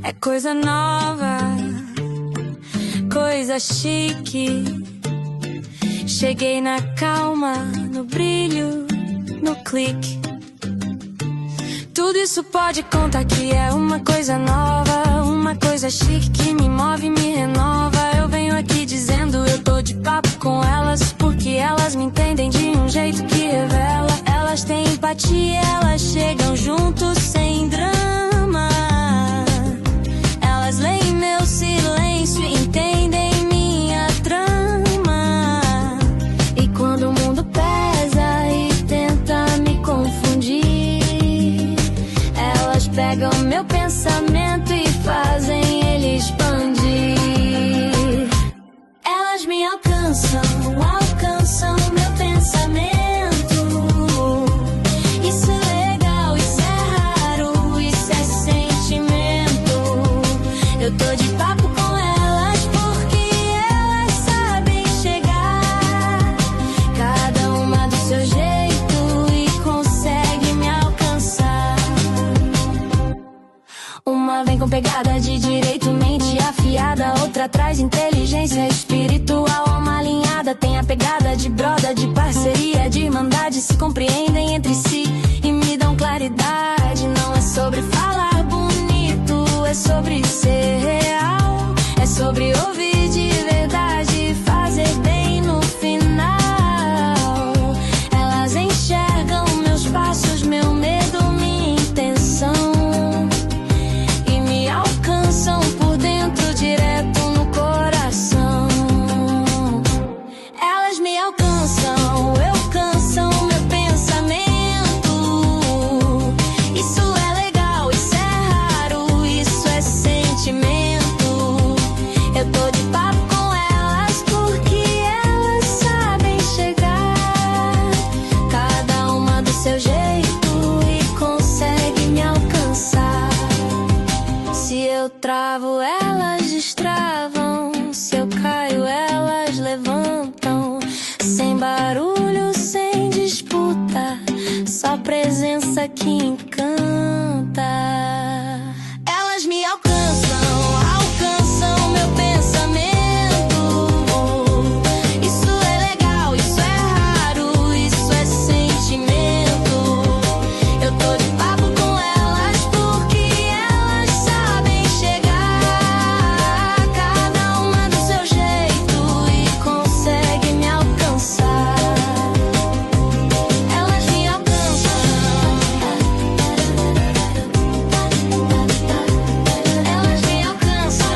É coisa nova, coisa chique. Cheguei na calma, no brilho, no clique. Tudo isso pode contar que é uma coisa nova, uma coisa chique que me move, me renova. Eu venho aqui dizendo eu tô de papo com elas, porque elas me entendem de um jeito que revela. Elas têm empatia, elas chegam juntos sem drama. Elas leem meu silêncio e entendem minha trama. E quando o mundo pesa e tenta me confundir, elas pegam meu pensamento e fazem ele expandir. Elas me alcançam, alcançam meu pensamento. Isso é legal, isso é raro, isso é sentimento. Eu tô de papo com elas porque elas sabem chegar, cada uma do seu jeito, e consegue me alcançar. Uma vem com pegada de direito, mente afiada. Outra traz inteligência espiritual, alma alinhada. Tem a pegada de broda, de parceria, de irmandade. Se compreendem entre si e me dão claridade. Não é sobre falar bonito, é sobre ser real. É sobre ouvir de verdade, fazer bem no final. Elas enxergam meus passos, meu medo, minha intenção, e me alcançam por dentro, direto no coração. Elas me alcançam, alcançam meu pensamento. Isso é legal, isso é raro, isso é sentimento. Eu tô de papo com elas porque elas sabem chegar, cada uma do seu jeito, e consegue me alcançar. Se eu travo, elas destravam. Se eu caio, elas levantam. Sem barulho, sem disputa, só presença que encanta. Elas me alcançam, alcançam meu pensamento. Isso é legal, isso é raro, isso é sentimento. Eu tô de papo com elas porque elas sabem chegar, cada uma do seu jeito, e consegue me alcançar. Elas me alcançam, elas me alcançam.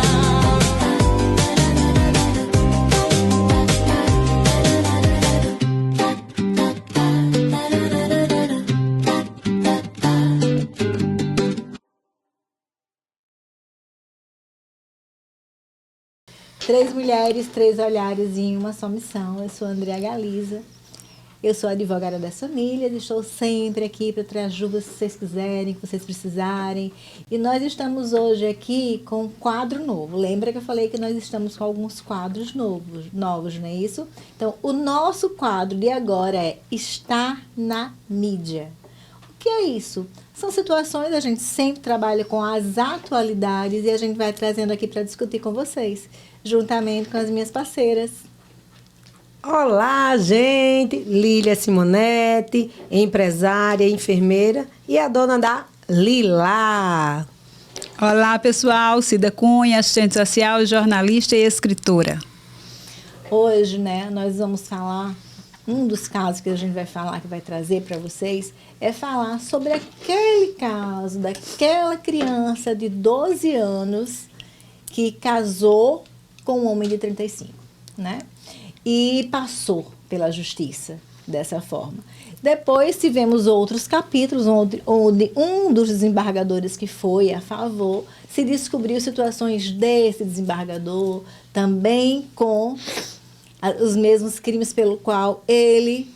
Três mulheres, três olhares em uma só missão. Eu sou a Andrea Galiza. Eu sou advogada das famílias, estou sempre aqui para trazer ajuda se vocês quiserem, que vocês precisarem. E nós estamos hoje aqui com um quadro novo. Lembra que eu falei que nós estamos com alguns quadros novos, não é isso? Então, o nosso quadro de agora é Estar na Mídia. O que é isso? São situações, a gente sempre trabalha com as atualidades e a gente vai trazendo aqui para discutir com vocês, juntamente com as minhas parceiras. Olá, gente! Lília Simonete, empresária, enfermeira e a dona da Lila. Olá, pessoal. Cida Cunha, assistente social, jornalista e escritora. Hoje, nós vamos falar, um dos casos que a gente vai falar, que vai trazer para vocês, é falar sobre aquele caso daquela criança de 12 anos que casou com um homem de 35, né? E passou pela justiça dessa forma. Depois tivemos outros capítulos onde um dos desembargadores que foi a favor se descobriu situações desse desembargador também com os mesmos crimes pelo qual ele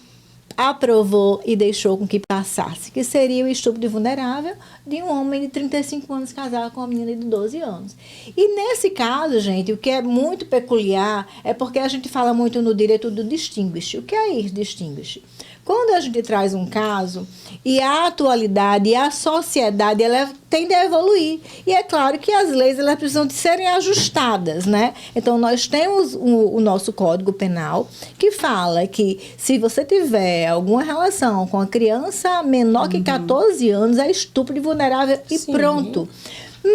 aprovou e deixou com que passasse, que seria o estupro de vulnerável de um homem de 35 anos casado com uma menina de 12 anos. E nesse caso, gente, o que é muito peculiar é porque a gente fala muito no direito do distinguish. O que é isso, distinguish? Quando a gente traz um caso e a atualidade e a sociedade, ela tende a evoluir. E é claro que as leis, elas precisam de serem ajustadas, né? Então, nós temos o nosso Código Penal, que fala que se você tiver alguma relação com a criança menor que 14 anos, é estupro vulnerável e Sim. pronto.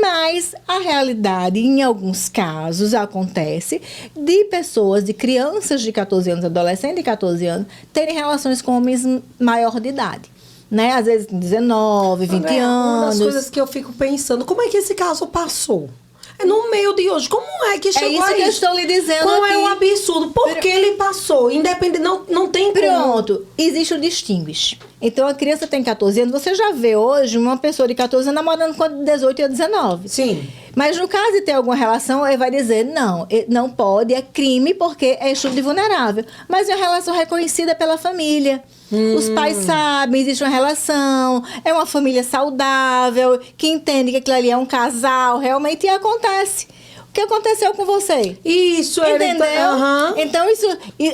Mas a realidade, em alguns casos, acontece de pessoas, de crianças de 14 anos, adolescentes de 14 anos, terem relações com homens maior de idade. Né? Às vezes 19, 20 André, anos. uma das coisas que eu fico pensando, como é que esse caso passou? É no meio de hoje. Como é que chegou a isso? É isso que eu estou lhe dizendo Qual aqui. é o absurdo? Por que ele passou? Independente, não tem como. Pronto, existe o distinguish. Então, a criança tem 14 anos. Você já vê hoje uma pessoa de 14 anos namorando com a de 18 e a 19. Sim. Mas no caso de ter alguma relação, ele vai dizer, não pode, é crime porque é estupro vulnerável. Mas é uma relação reconhecida pela família. Os pais sabem, existe uma relação, é uma família saudável, que entende que aquilo ali é um casal, realmente, e acontece. O que aconteceu com você? Isso, Entendeu? Aham. Então, isso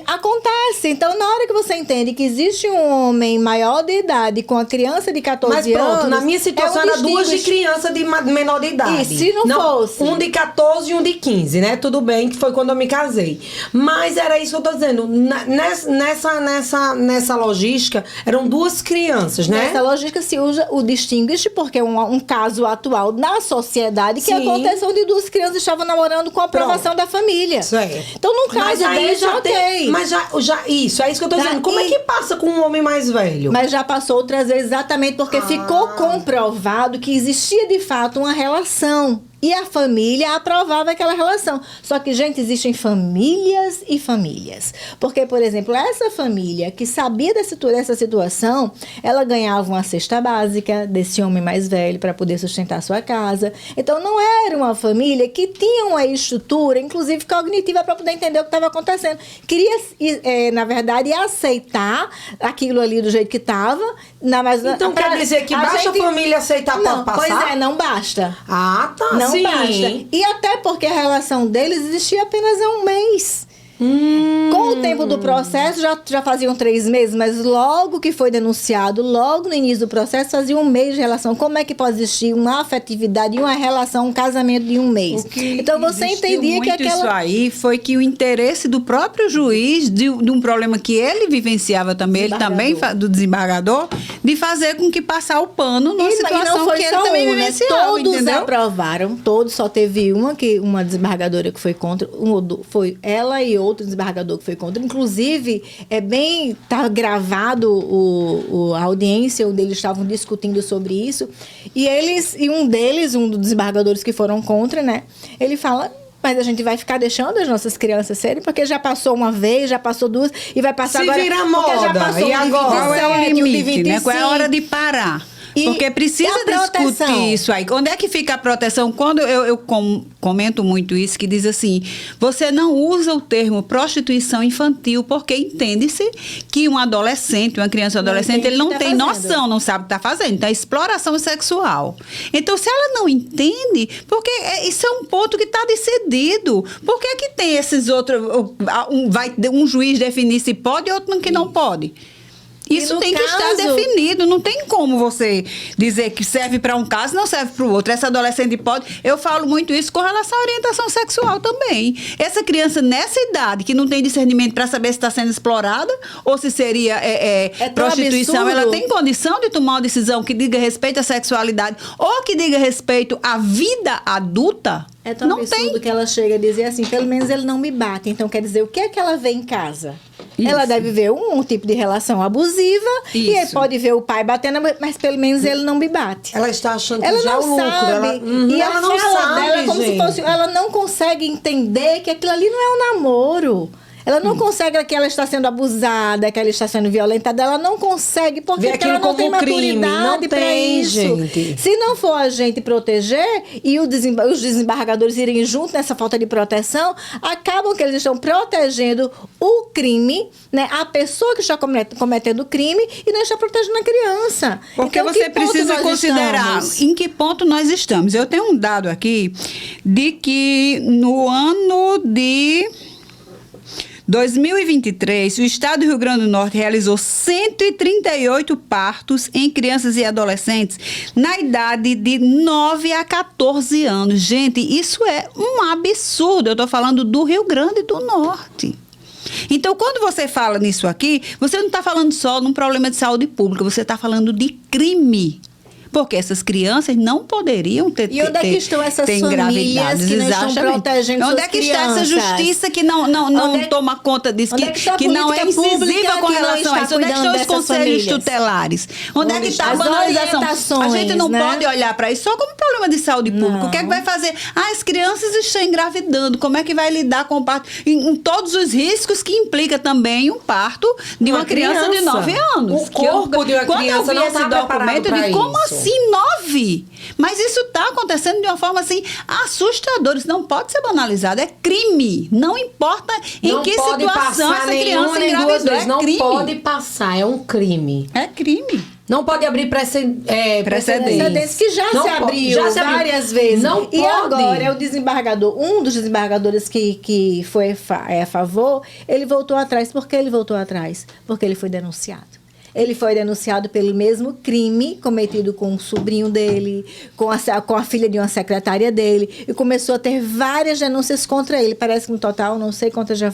acontece. Então, na hora que você entende que existe um homem maior de idade com a criança de 14 Mas pronto, anos... na minha situação era duas de criança de menor de idade. E se não fosse? Um de 14 e um de 15, né? Tudo bem, que foi quando eu me casei. Mas era isso que eu tô dizendo. Nessa logística, eram duas crianças, né? Nessa lógica se usa o distinguish, porque é um caso atual na sociedade que Sim. aconteceu onde duas crianças estavam namorando com a aprovação da família. Certo. Então, no caso desse, ok. Mas isso, é isso que eu tô dizendo. Como é que passa com um homem mais velho? Mas já passou outras vezes exatamente porque ficou comprovado que existia de fato uma relação. E a família aprovava aquela relação. Só que, gente, existem famílias e famílias. Porque, por exemplo, essa família que sabia dessa situação, ela ganhava uma cesta básica desse homem mais velho para poder sustentar a sua casa. Então, não era uma família que tinha uma estrutura, inclusive cognitiva, para poder entender o que estava acontecendo. Queria, na verdade, aceitar aquilo ali do jeito que estava. Então, quer dizer que basta a família aceitar para passar? Pois é, não basta. Ah, tá. Não sim. basta. E até porque a relação deles existia apenas há um mês. Com o tempo do processo, já faziam 3 meses, mas logo que foi denunciado, logo no início do processo, fazia um mês de relação. Como é que pode existir uma afetividade e uma relação, um casamento de um mês? Então, você entendia que aquela... Isso aí foi que o interesse do próprio juiz, de um problema que ele vivenciava também, ele também, do desembargador, de fazer com que passar o pano numa situação que ele também vivenciava, todos entendeu? aprovaram, todos, só teve uma desembargadora que foi contra, foi ela e outro desembargador que foi contra. Inclusive, tá gravado a audiência onde eles estavam discutindo sobre isso. E um dos desembargadores que foram contra, né? Ele fala... Mas a gente vai ficar deixando as nossas crianças serem, porque já passou uma vez, já passou 2 e vai passar agora. Se vira moda. Já passou E agora? Qual é o limite, né? Qual é a hora de parar? Porque precisa discutir isso aí. Onde é que fica a proteção? Quando eu comento muito isso, que diz assim, você não usa o termo prostituição infantil, porque entende-se que um adolescente, uma criança adolescente, ele não tem noção, não sabe o que está fazendo. Então, é exploração sexual. Então, se ela não entende, porque isso é um ponto que está decidido. Por que que tem esses outros... Vai um juiz definir se pode e outro que não pode? Isso tem que estar definido. Não tem como você dizer que serve para um caso, não serve para o outro. Essa adolescente pode... Eu falo muito isso com relação à orientação sexual também. Essa criança, nessa idade, que não tem discernimento para saber se está sendo explorada ou se seria prostituição, absurdo. ela tem condição de tomar uma decisão que diga respeito à sexualidade ou que diga respeito à vida adulta? É tão absurdo que ela chega a dizer assim, pelo menos ele não me bate. Então, quer dizer, o que é que ela vê em casa? Isso. Ela deve ver um tipo de relação abusiva e aí pode ver o pai batendo, mas pelo menos ele não me bate. Ela está achando que ela já não é o lucro. Sabe. E ela a não fala sabe, dela é como se fosse... Ela não consegue entender que aquilo ali não é um namoro. Ela não consegue que ela está sendo abusada, que ela está sendo violentada. Ela não consegue porque ela não tem maturidade para isso. Gente. Se não for a gente proteger e os desembargadores irem junto nessa falta de proteção, acabam que eles estão protegendo o crime, né? A pessoa que está cometendo o crime e não está protegendo a criança. Porque então, você precisa considerar em que ponto nós estamos. Eu tenho um dado aqui de que no ano de 2023, o estado do Rio Grande do Norte realizou 138 partos em crianças e adolescentes na idade de 9 a 14 anos. Gente, isso é um absurdo. Eu estou falando do Rio Grande do Norte. Então, quando você fala nisso aqui, você não está falando só de um problema de saúde pública, você está falando de crime. Porque essas crianças não poderiam ter E onde é que estão essas famílias que não estão protegendo suas crianças? Onde é que está essa justiça que não toma conta disso, que não é incisiva com relação a isso? Onde é que estão os conselhos tutelares? Onde é que está a banalização? A gente não pode olhar para isso só como problema de saúde pública. O que é que vai fazer? As crianças estão engravidando. Como é que vai lidar com o parto? Em todos os riscos que implica também um parto de uma criança de 9 anos. O corpo de uma criança não está preparado para isso. Como assim 9? Mas isso está acontecendo de uma forma assim assustadora. Isso não pode ser banalizado. É crime. Não importa em que situação essa criança engravidou. É crime. Não pode passar. É um crime. É crime. Não pode abrir precedentes. Que já se abriu várias vezes. Não e pode. Agora é o desembargador, um dos desembargadores que foi a favor, ele voltou atrás. Por que ele voltou atrás? Porque ele foi denunciado. Ele foi denunciado pelo mesmo crime cometido com o sobrinho dele, com a filha de uma secretária dele, e começou a ter várias denúncias contra ele. Parece que no total, não sei quantas já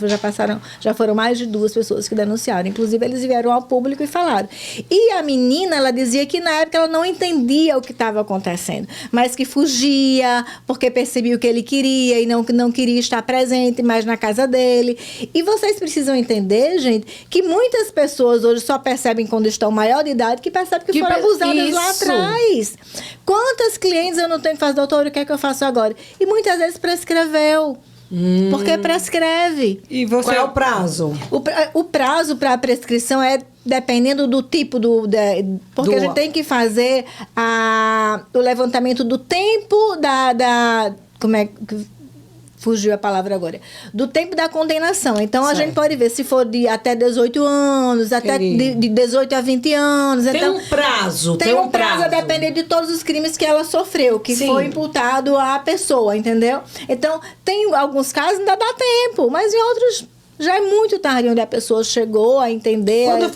foram mais de 2 pessoas que denunciaram. Inclusive, eles vieram ao público e falaram. E a menina, ela dizia que na época ela não entendia o que estava acontecendo, mas que fugia porque percebia o que ele queria e não queria estar presente mais na casa dele. E vocês precisam entender, gente, que muitas pessoas hoje só percebem quando estão maior de idade, que percebem que foram abusadas lá atrás. Quantas clientes eu não tenho que fazer, doutor, o que é que eu faço agora? E muitas vezes prescreveu. Porque prescreve. E qual é o prazo? O prazo para a prescrição é dependendo do tipo porque a gente tem que fazer o levantamento do tempo como é que fugiu a palavra agora, do tempo da condenação. Então, certo. A gente pode ver se for de até 18 anos, até de 18 a 20 anos. Tem um prazo. Tem um prazo a depender de todos os crimes que ela sofreu, que foi imputado à pessoa, entendeu? Então, tem alguns casos ainda dá tempo, mas em outros já é muito tarde, onde a pessoa chegou a entender. Quando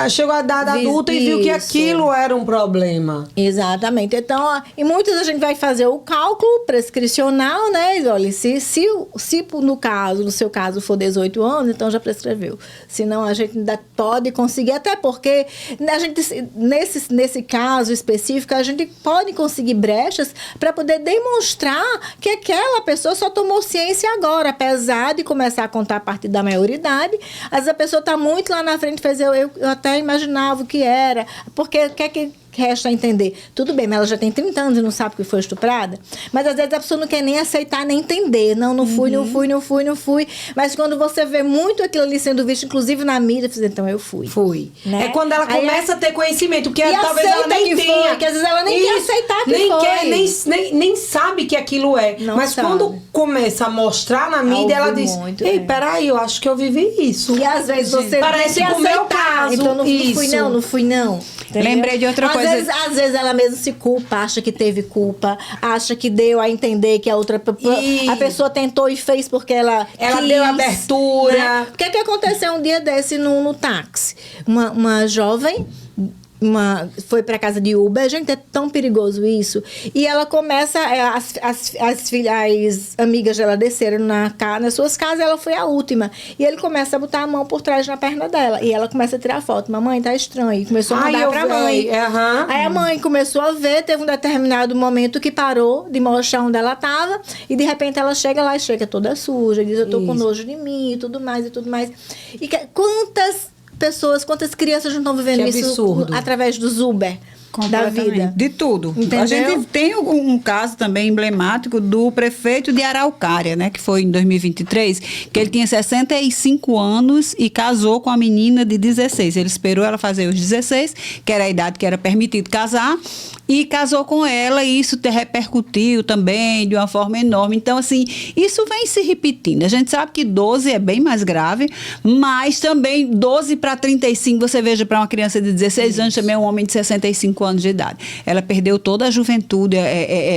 chegou a idade adulta e viu que aquilo era um problema. Exatamente. Então, e muitas a gente vai fazer o cálculo prescricional, né? Olha, se no seu caso for 18 anos, então já prescreveu. Senão a gente ainda pode conseguir, até porque a gente, nesse caso específico, a gente pode conseguir brechas para poder demonstrar que aquela pessoa só tomou ciência agora, apesar de começar a contar a partir da maioridade. Às vezes a pessoa está muito lá na frente, eu até imaginava o que era, porque o que é que resta entender? Tudo bem, mas ela já tem 30 anos e não sabe que foi estuprada, mas às vezes a pessoa não quer nem aceitar, nem entender. Não fui. Mas quando você vê muito aquilo ali sendo visto, inclusive na mídia, você diz, então eu fui. Né? É quando ela começa a ter conhecimento, porque talvez ela nem tenha. Foi, que às vezes ela nem quer aceitar que nem sabe que aquilo é. Não mas sabe. Quando começa a mostrar na mídia, ela diz, ei, peraí, eu acho que eu vivi isso. E às vezes você parece com o meu caso. Então não fui não. Entendeu? Lembrei de outra coisa. Às vezes ela mesma se culpa, acha que teve culpa, acha que deu a entender que a pessoa tentou e fez porque ela quis, deu abertura. Né? O que aconteceu um dia desse no táxi? Uma jovem foi para casa de Uber. Gente, é tão perigoso isso. E ela começa, as amigas dela desceram nas suas casas, ela foi a última. E ele começa a botar a mão por trás na perna dela. E ela começa a tirar foto. Mamãe, tá estranho. E começou a mandar pra mãe. Aí a mãe começou a ver, teve um determinado momento que parou de mostrar onde ela tava. E de repente ela chega lá e chega toda suja. Diz, eu tô com nojo de mim e tudo mais. E quantas crianças não estão vivendo isso através dos Uber da vida? De tudo. Entendeu? A gente tem um caso também emblemático do prefeito de Araucária, né? Que foi em 2023, que ele tinha 65 anos e casou com a menina de 16. Ele esperou ela fazer os 16, que era a idade que era permitido casar, e casou com ela, e isso repercutiu também de uma forma enorme. Então, assim, isso vem se repetindo. A gente sabe que 12 é bem mais grave, mas também 12 para 35, você veja, para uma criança de 16 anos, também um homem de 65 5 anos de idade. Ela perdeu toda a juventude,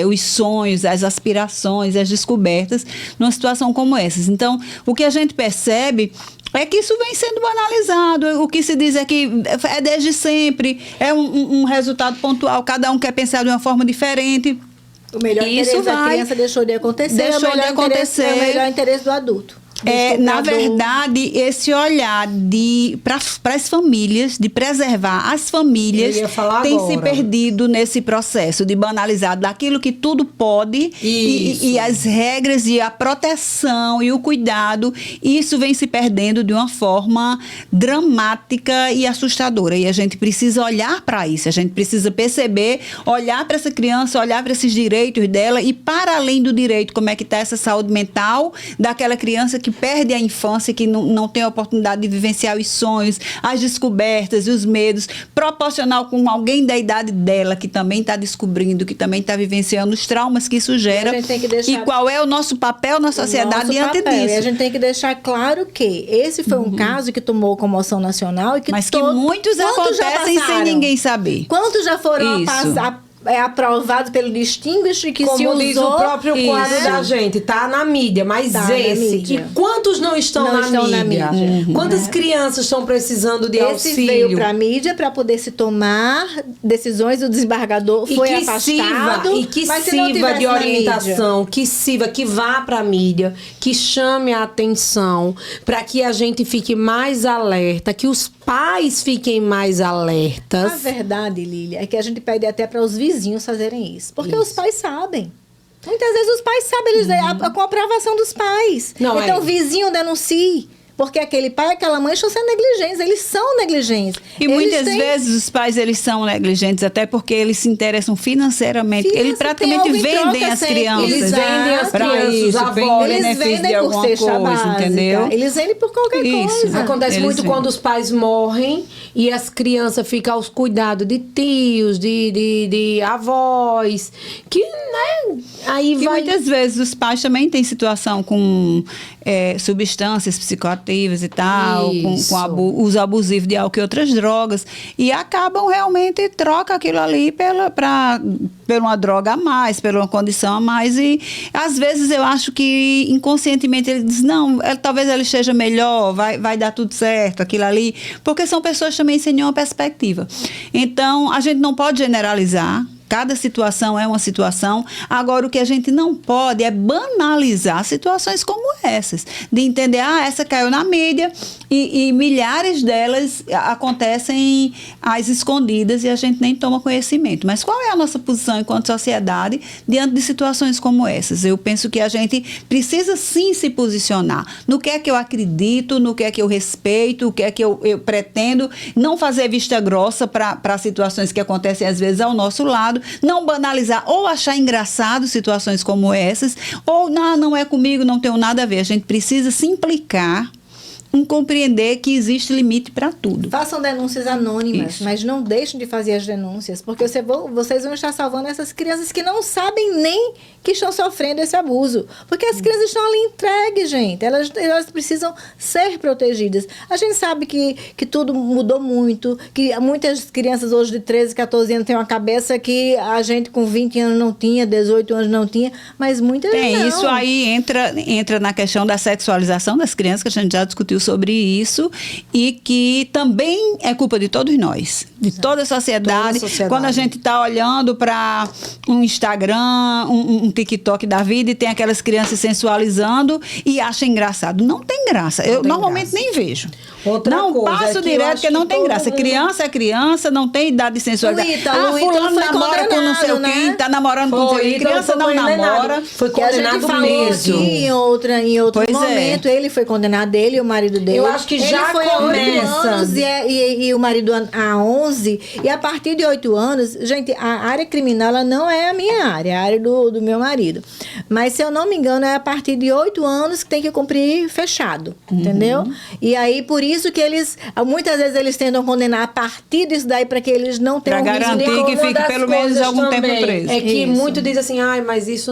os sonhos, as aspirações, as descobertas, numa situação como essa. Então, o que a gente percebe é que isso vem sendo banalizado. O que se diz é que é desde sempre, é um resultado pontual, cada um quer pensar de uma forma diferente. O melhor interesse da criança deixou de acontecer. É o melhor interesse do adulto. Na verdade, esse olhar para as famílias, de preservar as famílias, tem se perdido nesse processo de banalizar daquilo que tudo pode e as regras e a proteção e o cuidado, isso vem se perdendo de uma forma dramática e assustadora. E a gente precisa olhar para isso, a gente precisa perceber, olhar para essa criança, olhar para esses direitos dela e, para além do direito, como é que está essa saúde mental daquela criança que perde a infância, que não tem a oportunidade de vivenciar os sonhos, as descobertas e os medos, proporcional com alguém da idade dela, que também está descobrindo, que também está vivenciando os traumas que isso gera. E qual é o nosso papel na sociedade diante disso. E a gente tem que deixar claro que esse foi um caso que tomou comoção nacional e que mas que muitos acontecem sem ninguém saber. Quantos já foram aprovado pelo Distinguished, que como se usou... diz o próprio quadro da gente, tá na mídia, mas esse... E quantos não estão na mídia? Quantas crianças estão precisando de auxílio? Esse veio para a mídia para poder se tomar decisões, o desembargador foi afastado. E que sirva de orientação, que sirva, que vá para a mídia, que chame a atenção, para que a gente fique mais alerta, que os pais fiquem mais alertas. A verdade, Lília, é que a gente pede até para os vizinhos fazerem isso. Porque os pais sabem. Muitas vezes os pais sabem, eles com a aprovação dos pais. Então o vizinho denuncie. Porque aquele pai e aquela mãe estão sendo negligentes, eles são negligentes. E muitas vezes os pais, eles são negligentes, até porque eles se interessam financeiramente. Eles praticamente vendem as crianças. Eles vendem as crianças, eles vendem por cesta básica, entendeu? Eles vendem por qualquer coisa. Acontece muito quando os pais morrem e as crianças ficam aos cuidados de tios, de avós, que, né, aí vai... E muitas vezes os pais também têm situação com substâncias psicoativas e tal, com uso abusivo de álcool e outras drogas, e acabam realmente troca aquilo ali por uma droga a mais, por uma condição a mais, e às vezes eu acho que inconscientemente ele diz, não, talvez ele esteja melhor, vai dar tudo certo, aquilo ali, porque são pessoas também sem nenhuma perspectiva. Então, a gente não pode generalizar. Cada situação é uma situação. Agora, o que a gente não pode é banalizar situações como essas. De entender, essa caiu na mídia e milhares delas acontecem às escondidas e a gente nem toma conhecimento. Mas qual é a nossa posição enquanto sociedade diante de situações como essas? Eu penso que a gente precisa sim se posicionar no que é que eu acredito, no que é que eu respeito, o que é que eu pretendo, não fazer vista grossa para situações que acontecem às vezes ao nosso lado, não banalizar ou achar engraçado situações como essas, ou não é comigo, não tenho nada a ver. A gente precisa se implicar em compreender que existe limite para tudo. Façam denúncias anônimas, mas não deixem de fazer as denúncias, porque vocês vão estar salvando essas crianças que não sabem nem que estão sofrendo esse abuso. Porque as crianças estão ali entregues, gente. Elas precisam ser protegidas. A gente sabe que tudo mudou muito, que muitas crianças hoje de 13, 14 anos têm uma cabeça que a gente com 20 anos não tinha, 18 anos não tinha, mas muitas não. Isso aí entra na questão da sexualização das crianças, que a gente já discutiu sobre isso, e que também é culpa de todos nós, de toda a sociedade. Quando a gente está olhando para um Instagram, um TikTok da vida, e tem aquelas crianças sensualizando e acha engraçado. Não tem graça. Eu normalmente nem vejo. Passo direto, porque não tem graça. Criança é criança, não tem idade de sensualizar. Fulano namora com não sei quem, tá namorando com não sei quem. Criança não namora. Foi condenado mesmo. Em outro momento, ele foi condenado, ele e o marido dele. Eu acho que já foi começa. Anos, e o marido há 11. E a partir de 8 anos, gente, a área criminal ela não é a minha área, é a área do meu marido. Mas, se eu não me engano, é a partir de 8 anos que tem que cumprir fechado. Entendeu? E aí, por isso que muitas vezes eles tentam condenar a partir disso daí para que eles não tenham risco de... Para garantir que fique pelo menos algum tempo preso. É que muito diz assim, mas isso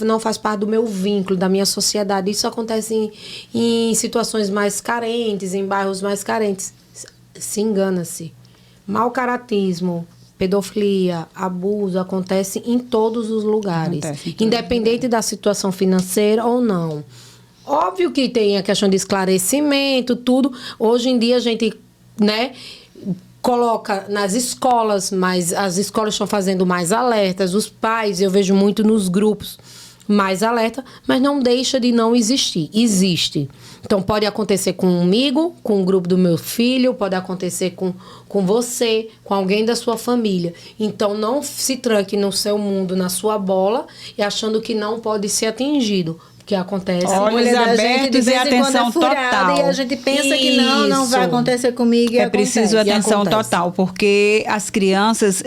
não faz parte do meu vínculo, da minha sociedade. Isso acontece em situações mais carentes, em bairros mais carentes. Se engana-se. Mau caratismo, pedofilia, abuso, acontece em todos os lugares, independente da situação financeira ou não. Óbvio que tem a questão de esclarecimento, tudo. Hoje em dia a gente, né, coloca nas escolas, mas as escolas estão fazendo mais alertas, os pais, eu vejo muito nos grupos, mais alerta, mas não deixa de não existir. Existe. Então, pode acontecer comigo, com o grupo do meu filho, pode acontecer com você, com alguém da sua família. Então, não se tranque no seu mundo, na sua bola, e achando que não pode ser atingido. Que acontece. Olhos abertos e atenção total. E a gente pensa que não vai acontecer comigo. E é preciso atenção total, porque as crianças,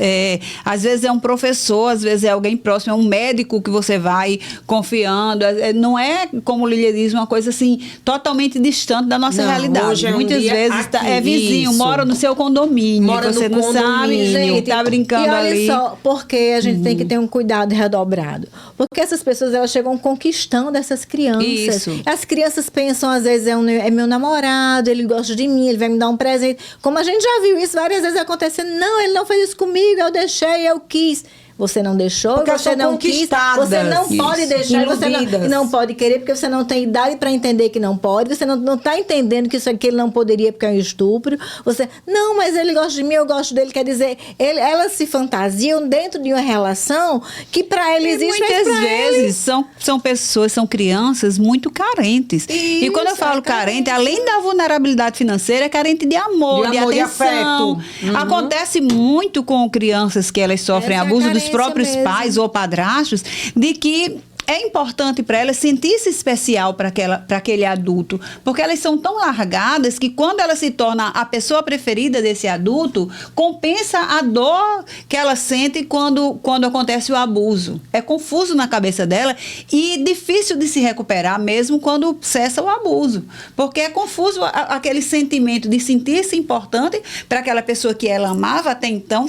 às vezes é um professor, às vezes é alguém próximo, é um médico que você vai confiando. Não é, como Lília diz, uma coisa assim, totalmente distante da nossa realidade. Muitas vezes é vizinho, mora no seu condomínio, mora você no não sabe, gente, tá brincando ali. E olha só, porque a gente tem que ter um cuidado redobrado. Porque essas pessoas, elas chegam conquistando essas crianças. Isso. As crianças pensam, às vezes, é meu namorado, ele gosta de mim, ele vai me dar um presente. Como a gente já viu isso várias vezes acontecendo. Não, ele não fez isso comigo, eu deixei, eu quis. Você não deixou, porque você não quis, você não pode deixar, você não pode querer, porque você não tem idade para entender que não pode, você não está entendendo que isso aqui ele não poderia porque é um estupro. Você, não, mas ele gosta de mim, eu gosto dele, quer dizer, elas se fantasiam dentro de uma relação que para ele existe, muitas vezes são pessoas, são crianças muito carentes. Isso, e quando eu falo carente, além da vulnerabilidade financeira, é carente de amor, de atenção. Acontece muito com crianças que elas sofrem abuso dos próprios pais ou padrastos, de que é importante para elas sentir-se especial para aquele adulto, porque elas são tão largadas que quando ela se torna a pessoa preferida desse adulto, compensa a dor que ela sente quando acontece o abuso. É confuso na cabeça dela e difícil de se recuperar mesmo quando cessa o abuso, porque é confuso aquele sentimento de sentir-se importante para aquela pessoa que ela amava até então,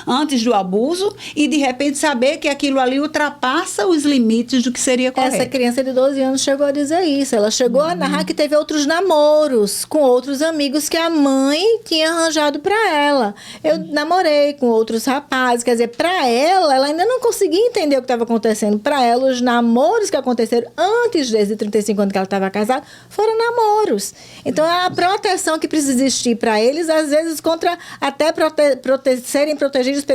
antes do abuso, e de repente saber que aquilo ali ultrapassa os limites do que seria correto. Essa criança de 12 anos chegou a dizer isso. Ela chegou a narrar que teve outros namoros com outros amigos que a mãe tinha arranjado para ela. Eu namorei com outros rapazes. Quer dizer, para ela ainda não conseguia entender o que estava acontecendo. Para ela, os namoros que aconteceram antes desde 35 anos que ela estava casada foram namoros. Então, é a proteção que precisa existir para eles, às vezes contra até serem protegidos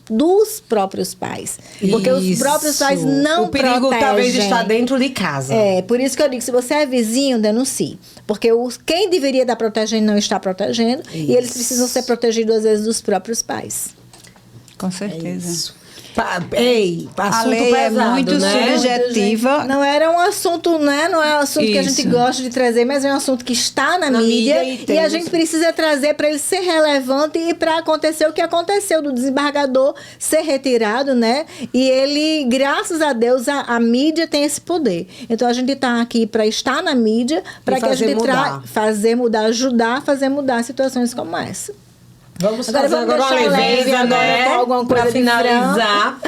dos próprios pais. Porque os próprios pais não o perigo talvez está dentro de casa. É, por isso que eu digo, se você é vizinho, denuncie. Porque quem deveria estar protegendo não está protegendo. Isso. E eles precisam ser protegidos, às vezes, dos próprios pais. Com certeza. A lei pesado, é muito subjetiva. Não era um assunto, né? Não é um assunto que a gente gosta de trazer, mas é um assunto que está na mídia e a gente precisa trazer para ele ser relevante e para acontecer o que aconteceu do desembargador ser retirado, né? E ele, graças a Deus, a mídia tem esse poder. Então a gente está aqui para estar na mídia, para que a gente fazer mudar, ajudar a fazer mudar situações como essa. Vamos fazer agora uma leveza, né? Para finalizar.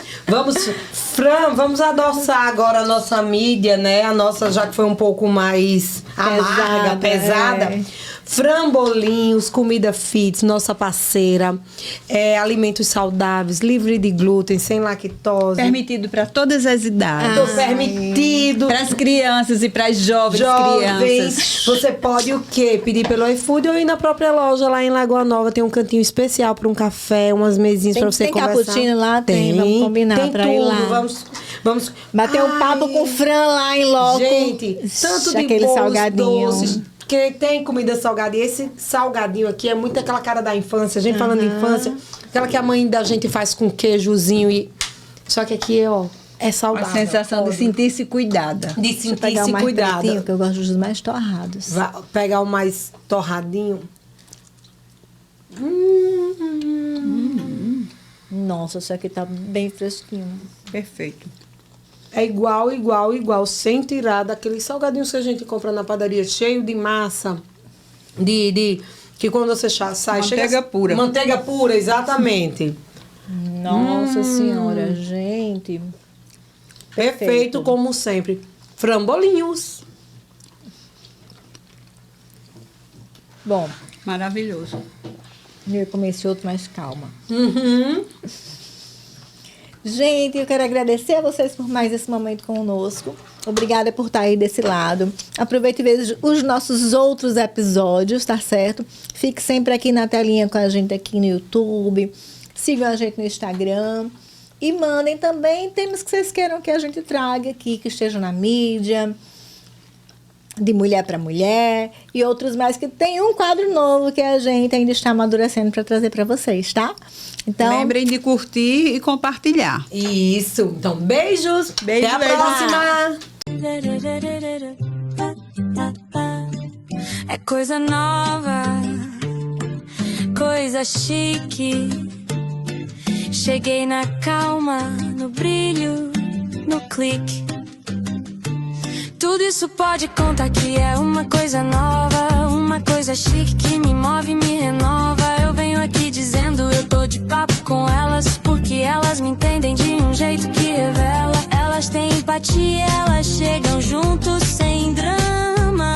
Vamos adoçar agora a nossa mídia, né? A nossa, já que foi um pouco mais amarga, pesada. Frambolinhos, comida fit, nossa parceira. Alimentos saudáveis, livre de glúten, sem lactose. Permitido para todas as idades. Permitido. Para as crianças e para as jovens crianças. Você pode o quê? Pedir pelo iFood ou ir na própria loja lá em Lagoa Nova. Tem um cantinho especial para um café, umas mesinhas para você conversar. Tem cappuccino lá? Tem. Vamos combinar para ir lá. Vamos bater um papo com o Fran lá em loco. Gente, tanto de aquele salgadinho. Doces, que tem comida salgada. E esse salgadinho aqui é muito aquela cara da infância. A gente falando de infância, aquela que a mãe da gente faz com queijozinho. Só que aqui, é saudável. A sensação de sentir-se cuidada. De sentir-se cuidada. Que eu gosto dos mais torrados. Vai pegar o mais torradinho. Nossa, isso aqui tá bem fresquinho. Perfeito. É igual, sem tirar daqueles salgadinhos que a gente compra na padaria, cheio de massa, que quando você sai... Manteiga pura. Manteiga pura, exatamente. Nossa Senhora, gente. Perfeito, como sempre. Frambolinhos. Bom. Maravilhoso. Eu ia comer esse outro, mas calma. Uhum. Gente, eu quero agradecer a vocês por mais esse momento conosco. Obrigada por estar aí desse lado. Aproveite e veja os nossos outros episódios, tá certo? Fique sempre aqui na telinha com a gente aqui no YouTube. Sigam a gente no Instagram. E mandem também temas que vocês queiram que a gente traga aqui, que estejam na mídia, de mulher para mulher e outros mais, que tem um quadro novo que a gente ainda está amadurecendo para trazer para vocês, tá? Então, lembrem de curtir e compartilhar. Isso. Então, beijos. Beijo, até a beijo. próxima. É coisa nova, coisa chique. Cheguei na calma, no brilho, no clique. Tudo isso pode contar que é uma coisa nova, uma coisa chique que me move, me renova. Eu venho aqui dizendo eu tô de papo com elas, porque elas me entendem de um jeito que revela. Elas têm empatia, elas chegam juntos sem drama.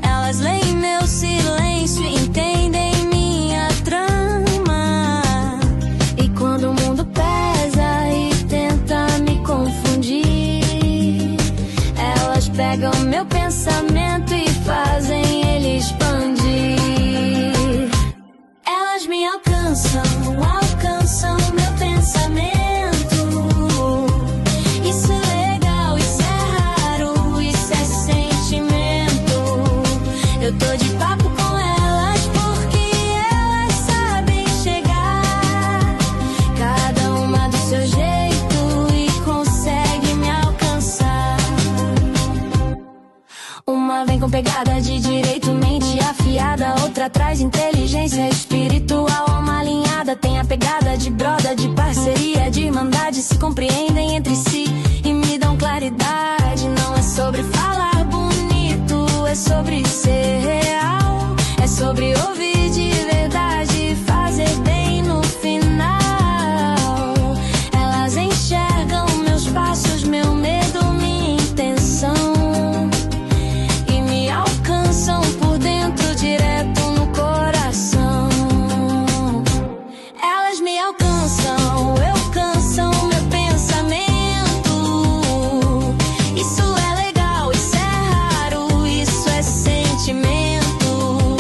Elas leem meu silêncio e entendem minha trama. E quando o mundo pesa e tenta me confundir, elas pegam meu pensamento e fazem ele expandir. Elas me alcançam, alcançam meu pensamento. Isso é legal, isso é raro, isso é sentimento. Eu tô de papo com elas porque elas sabem chegar, cada uma do seu jeito, e consegue me alcançar. Uma vem com pegada de direito, mente afiada. Outra traz inteligência espiritual, alma alinhada. Tem a pegada de broda, de parceria, de irmandade. Se compreendem entre si e me dão claridade. Não é sobre falar bonito, é sobre ser real. É sobre ouvir de verdade e fazer bem no final. Elas enxergam meus passos, meu medo, minha intenção, e me alcançam por dentro, direto no coração. Elas me alcançam, alcançam meu pensamento. Isso é legal, isso é raro, isso é sentimento.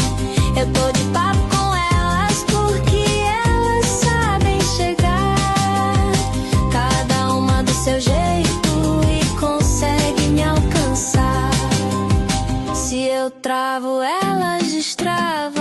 Eu tô de papo com elas porque elas sabem chegar, cada uma do seu jeito, e consegue me alcançar. Se eu travo, elas destravam.